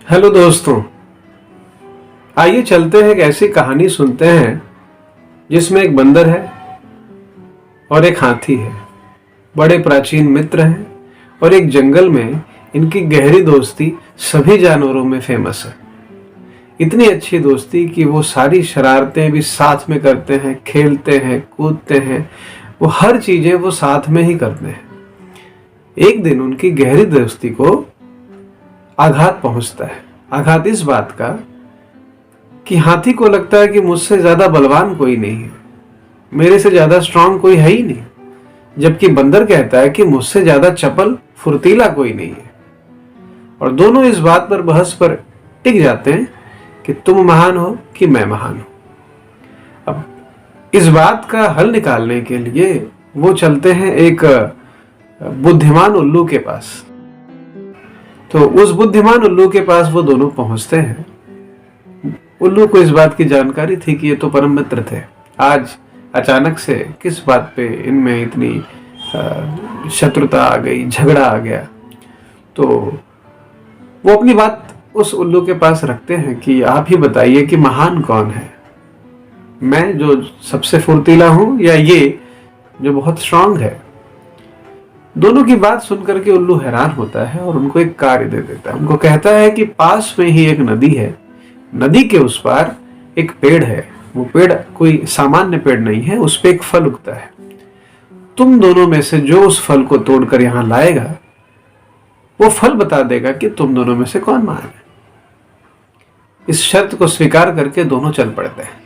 Hello दोस्तों, आइए चलते हैं एक ऐसी कहानी सुनते हैं जिसमें एक बंदर है और एक हाथी है। बड़े प्राचीन मित्र हैं और एक जंगल में इनकी गहरी दोस्ती सभी जानवरों में फेमस है। इतनी अच्छी दोस्ती कि वो सारी शरारतें भी साथ में करते हैं, खेलते हैं, कूदते हैं, वो हर चीजें वो साथ में ही करते हैं। एक दिन उनकी गहरी दोस्ती को आघात पहुंचता है। आघात इस बात का कि हाथी को लगता है कि मुझसे ज्यादा बलवान कोई नहीं है, मेरे से ज्यादा स्ट्रांग कोई है ही नहीं, जबकि बंदर कहता है कि मुझसे ज्यादा चपल फुर्तीला कोई नहीं है। और दोनों इस बात पर बहस पर टिक जाते हैं कि तुम महान हो कि मैं महान हूं। अब इस बात का हल निकालने के लिए वो चलते हैं एक बुद्धिमान उल्लू के पास। तो उस बुद्धिमान उल्लू के पास वो दोनों पहुंचते हैं। उल्लू को इस बात की जानकारी थी कि ये तो परम मित्र थे, आज अचानक से किस बात पे इनमें इतनी शत्रुता आ गई, झगड़ा आ गया। तो वो अपनी बात उस उल्लू के पास रखते हैं कि आप ही बताइए कि महान कौन है, मैं जो सबसे फुर्तीला हूं या ये जो बहुत स्ट्रांग है। दोनों की बात सुनकर के उल्लू हैरान होता है और उनको एक कार्य दे देता है। उनको कहता है कि पास में ही एक नदी है, नदी के उस पार एक पेड़ है। वो पेड़ कोई सामान्य पेड़ नहीं है, उस पे एक फल उगता है। तुम दोनों में से जो उस फल को तोड़कर यहां लाएगा वो फल बता देगा कि तुम दोनों में से कौन महान है। इस शर्त को स्वीकार करके दोनों चल पड़ते हैं।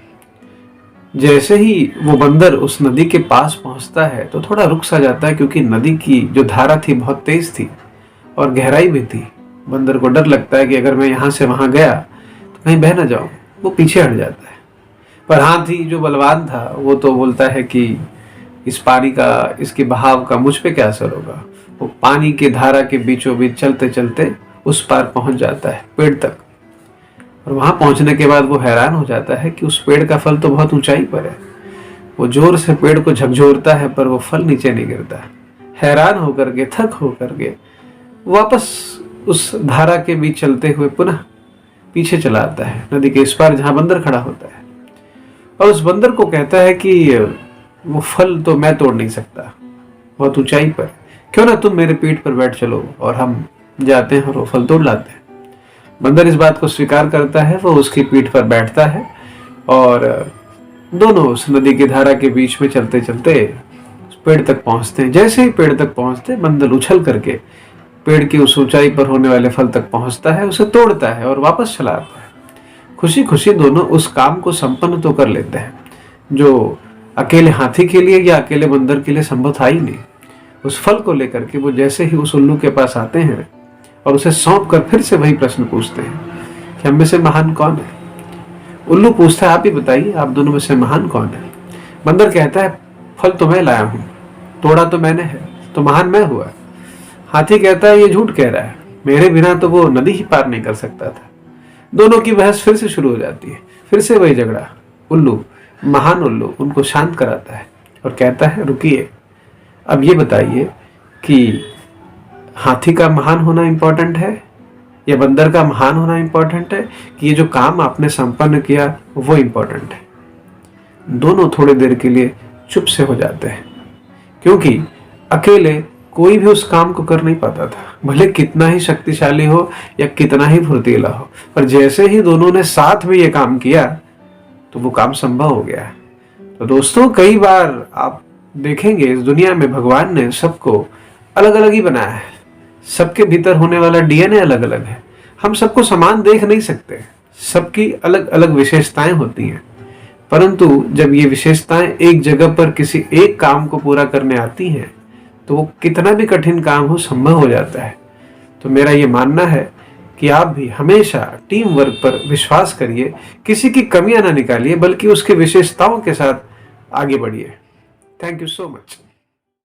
जैसे ही वो बंदर उस नदी के पास पहुंचता है तो थोड़ा रुक सा जाता है, क्योंकि नदी की जो धारा थी बहुत तेज थी और गहराई भी थी। बंदर को डर लगता है कि अगर मैं यहां से वहां गया तो कहीं बह ना जाऊं। वो पीछे हट जाता है। पर हाथी जो बलवान था वो तो बोलता है कि इस पानी का, इसके बहाव का मुझ पे क्या असर होगा। वो पानी की धारा के बीचों बीच चलते चलते उस पार पहुंच जाता है, पेड़ तक। और वहां पहुंचने के बाद वो हैरान हो जाता है कि उस पेड़ का फल तो बहुत ऊंचाई पर है। वो जोर से पेड़ को झकझोरता है पर वो फल नीचे नहीं गिरता। हैरान होकर के, थक होकर के वापस उस धारा के बीच चलते हुए पुनः पीछे चला आता है, नदी के इस पार जहां बंदर खड़ा होता है। और उस बंदर को कहता है कि वो फल तो मैं तोड़ नहीं सकता, बहुत ऊंचाई पर, क्यों ना तुम मेरे पीठ पर बैठ चलो और हम जाते हैं और वो फल तोड़ लाते हैं। बंदर इस बात को स्वीकार करता है, वो उसकी पीठ पर बैठता है और दोनों उस नदी की धारा के बीच में चलते चलते पेड़ तक पहुंचते हैं। जैसे ही पेड़ तक पहुंचते बंदर उछल करके पेड़ की उस ऊंचाई पर होने वाले फल तक पहुंचता है, उसे तोड़ता है और वापस चला आता है। खुशी खुशी दोनों उस काम को संपन्न तो कर लेते हैं जो अकेले हाथी के लिए या अकेले बंदर के लिए संभव था ही नहीं। उस फल को लेकर के वो जैसे ही उस उल्लू के पास आते हैं और उसे सौंप कर फिर से वही प्रश्न पूछते हैं कि हम में से महान कौन है। उल्लू पूछता है, आप ही बताइए, आप दोनों में से महान कौन है। बंदर कहता है, फल तो मैं लाया हूं, तोड़ा तो मैंने है, तो महान मैं हुआ। हाथी कहता है, ये झूठ कह रहा है, मेरे बिना तो वो नदी ही पार नहीं कर सकता था। दोनों की बहस फिर से शुरू हो जाती है, फिर से वही झगड़ा। महान उल्लू उनको शांत कराता है और कहता है, रुकिए, अब ये बताइए कि हाथी का महान होना इंपॉर्टेंट है या बंदर का महान होना इंपॉर्टेंट है, कि ये जो काम आपने संपन्न किया वो इंपॉर्टेंट है। दोनों थोड़ी देर के लिए चुप से हो जाते हैं, क्योंकि अकेले कोई भी उस काम को कर नहीं पाता था, भले कितना ही शक्तिशाली हो या कितना ही फुर्तीला हो। पर जैसे ही दोनों ने साथ में ये काम किया तो वो काम संभव हो गया। तो दोस्तों, कई बार आप देखेंगे इस दुनिया में भगवान ने सबको अलग अलग ही बनाया है। सबके भीतर होने वाला डीएनए अलग अलग है। हम सबको समान देख नहीं सकते, सबकी अलग अलग विशेषताएं होती हैं। परंतु जब ये विशेषताएं एक जगह पर किसी एक काम को पूरा करने आती हैं तो वो कितना भी कठिन काम हो, संभव हो जाता है। तो मेरा ये मानना है कि आप भी हमेशा टीम वर्क पर विश्वास करिए, किसी की कमियां ना निकालिए, बल्कि उसके विशेषताओं के साथ आगे बढ़िए। Thank you so much.